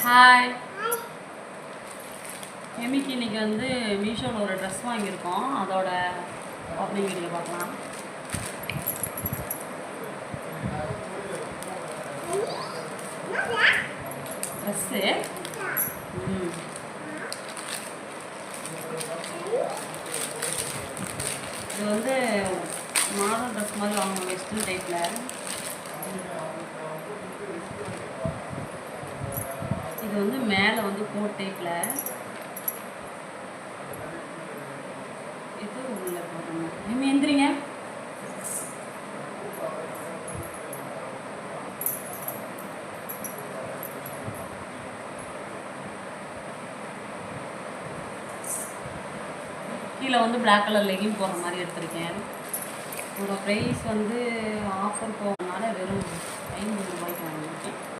Hi. எமிக்கு இன்றைக்கி வந்து மீஷோவில் ஒரு ட்ரெஸ் வாங்கியிருக்கோம். அதோட ஓப்பனிங் வீடியோ பார்க்கலாம். ட்ரெஸ்ஸு இது வந்து மாடல் ட்ரெஸ் மாதிரி வாங்கணும், வெஸ்டர்ன் டைப்பில். இது வந்து மேலே வந்து கோட் டைப்பில், இது உள்ள போடணும். இனிமே எந்திரிங்க. கீழே வந்து பிளாக் கலர் லெகின் போடுற மாதிரி எடுத்திருக்கேன். இதோட ப்ரைஸ் வந்து ஆஃபர் போகிறதுனால வெறும் 50 ரூபாய்க்கு வாங்கியிருக்கேன்.